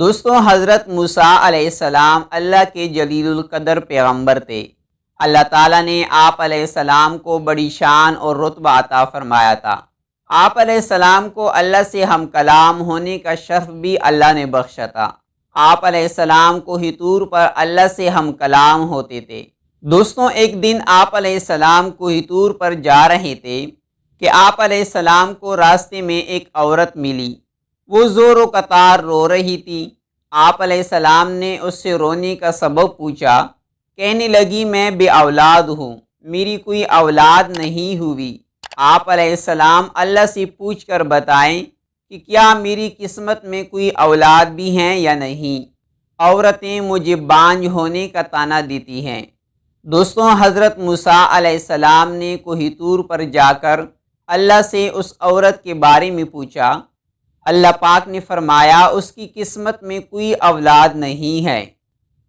دوستوں، حضرت موسیٰ علیہ السلام اللہ کے جلیل القدر پیغمبر تھے۔ اللہ تعالیٰ نے آپ علیہ السلام کو بڑی شان اور رتبہ عطا فرمایا تھا۔ آپ علیہ السلام کو اللہ سے ہم کلام ہونے کا شرف بھی اللہ نے بخشا تھا۔ آپ علیہ السلام کو ہی طور پر اللہ سے ہم کلام ہوتے تھے۔ دوستوں، ایک دن آپ علیہ السلام کو ہی طور پر جا رہے تھے کہ آپ علیہ السلام کو راستے میں ایک عورت ملی۔ وہ زور و قطار رو رہی تھی۔ آپ علیہ السلام نے اس سے رونے کا سبب پوچھا۔ کہنے لگی، میں بے اولاد ہوں، میری کوئی اولاد نہیں ہوئی۔ آپ علیہ السلام اللہ سے پوچھ کر بتائیں کہ کیا میری قسمت میں کوئی اولاد بھی ہیں یا نہیں؟ عورتیں مجھے بانجھ ہونے کا طعنہ دیتی ہیں۔ دوستوں، حضرت موسیٰ علیہ السلام نے کوہ طور پر جا کر اللہ سے اس عورت کے بارے میں پوچھا۔ اللہ پاک نے فرمایا، اس کی قسمت میں کوئی اولاد نہیں ہے۔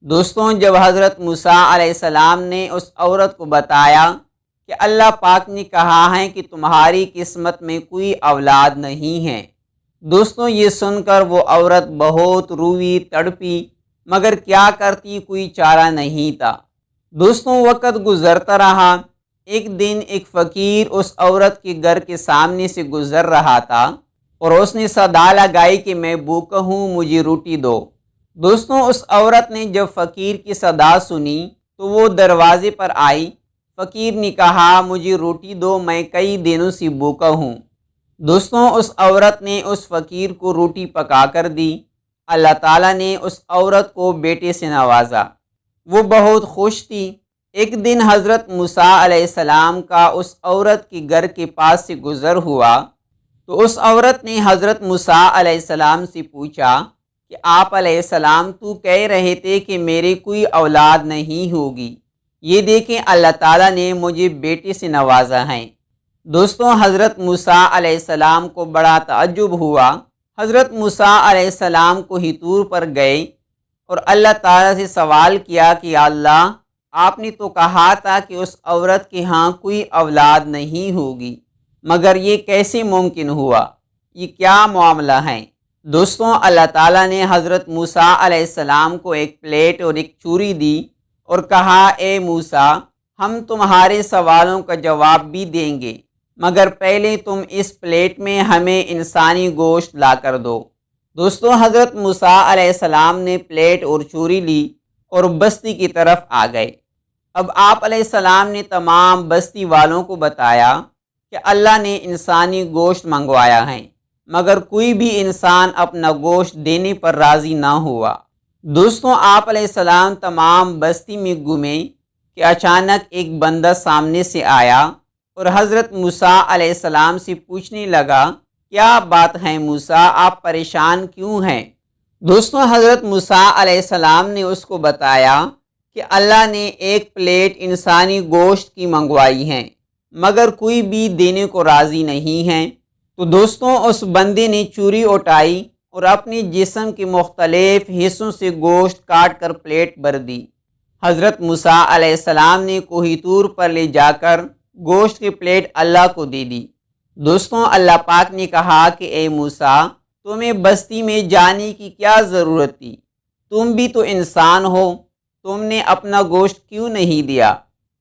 دوستوں، جب حضرت موسیٰ علیہ السلام نے اس عورت کو بتایا کہ اللہ پاک نے کہا ہے کہ تمہاری قسمت میں کوئی اولاد نہیں ہے، دوستوں یہ سن کر وہ عورت بہت روئی تڑپی، مگر کیا کرتی، کوئی چارہ نہیں تھا۔ دوستوں، وقت گزرتا رہا۔ ایک دن ایک فقیر اس عورت کے گھر کے سامنے سے گزر رہا تھا اور اس نے صدا لگائی کہ میں بھوکا ہوں، مجھے روٹی دو۔ دوستوں، اس عورت نے جب فقیر کی صدا سنی تو وہ دروازے پر آئی۔ فقیر نے کہا، مجھے روٹی دو، میں کئی دنوں سے بھوکا ہوں۔ دوستوں، اس عورت نے اس فقیر کو روٹی پکا کر دی۔ اللہ تعالیٰ نے اس عورت کو بیٹے سے نوازا۔ وہ بہت خوش تھی۔ ایک دن حضرت موسیٰ علیہ السلام کا اس عورت کے گھر کے پاس سے گزر ہوا تو اس عورت نے حضرت موسیٰ علیہ السلام سے پوچھا کہ آپ علیہ السلام تو کہہ رہے تھے کہ میرے کوئی اولاد نہیں ہوگی، یہ دیکھیں اللہ تعالیٰ نے مجھے بیٹے سے نوازا ہے۔ دوستوں، حضرت موسیٰ علیہ السلام کو بڑا تعجب ہوا۔ حضرت موسیٰ علیہ السلام کو ہی طور پر گئے اور اللہ تعالیٰ سے سوال کیا کہ اللہ، آپ نے تو کہا تھا کہ اس عورت کے ہاں کوئی اولاد نہیں ہوگی، مگر یہ کیسے ممکن ہوا؟ یہ کیا معاملہ ہے؟ دوستوں، اللہ تعالیٰ نے حضرت موسیٰ علیہ السلام کو ایک پلیٹ اور ایک چوری دی اور کہا، اے موسیٰ، ہم تمہارے سوالوں کا جواب بھی دیں گے، مگر پہلے تم اس پلیٹ میں ہمیں انسانی گوشت لا کر دو۔ دوستوں، حضرت موسیٰ علیہ السلام نے پلیٹ اور چوری لی اور بستی کی طرف آ گئے۔ اب آپ علیہ السلام نے تمام بستی والوں کو بتایا کہ اللہ نے انسانی گوشت منگوایا ہے، مگر کوئی بھی انسان اپنا گوشت دینے پر راضی نہ ہوا۔ دوستوں، آپ علیہ السلام تمام بستی میں گھومے کہ اچانک ایک بندہ سامنے سے آیا اور حضرت موسیٰ علیہ السلام سے پوچھنے لگا، کیا بات ہے موسیٰ، آپ پریشان کیوں ہیں؟ دوستوں، حضرت موسیٰ علیہ السلام نے اس کو بتایا کہ اللہ نے ایک پلیٹ انسانی گوشت کی منگوائی ہے، مگر کوئی بھی دینے کو راضی نہیں ہے۔ تو دوستوں، اس بندے نے چوری اٹھائی اور اپنے جسم کے مختلف حصوں سے گوشت کاٹ کر پلیٹ بھر دی۔ حضرت موسیٰ علیہ السلام نے کوہ طور پر لے جا کر گوشت کی پلیٹ اللہ کو دے دی۔ دوستوں، اللہ پاک نے کہا کہ اے موسیٰ، تمہیں بستی میں جانے کی کیا ضرورت تھی؟ تم بھی تو انسان ہو، تم نے اپنا گوشت کیوں نہیں دیا؟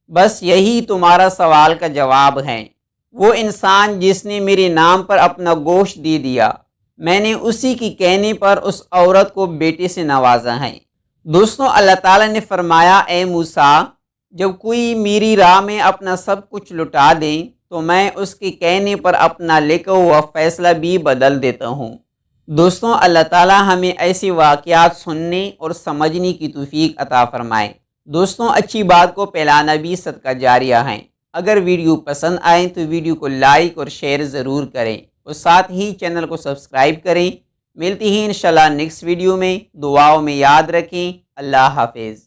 بس یہی تمہارا سوال کا جواب ہے۔ وہ انسان جس نے میرے نام پر اپنا گوشت دے دیا، میں نے اسی کی کہنے پر اس عورت کو بیٹے سے نوازا ہے۔ دوستوں، اللہ تعالیٰ نے فرمایا، اے موسیٰ، جب کوئی میری راہ میں اپنا سب کچھ لٹا دے تو میں اس کے کہنے پر اپنا لکھا ہوا فیصلہ بھی بدل دیتا ہوں۔ دوستوں، اللہ تعالیٰ ہمیں ایسی واقعات سننے اور سمجھنے کی توفیق عطا فرمائے۔ دوستوں، اچھی بات کو پھیلانا بھی صدقہ جاریہ ہے۔ اگر ویڈیو پسند آئے تو ویڈیو کو لائک اور شیئر ضرور کریں اور ساتھ ہی چینل کو سبسکرائب کریں۔ ملتی ہیں انشاءاللہ نیکسٹ ویڈیو میں، دعاؤں میں یاد رکھیں۔ اللہ حافظ۔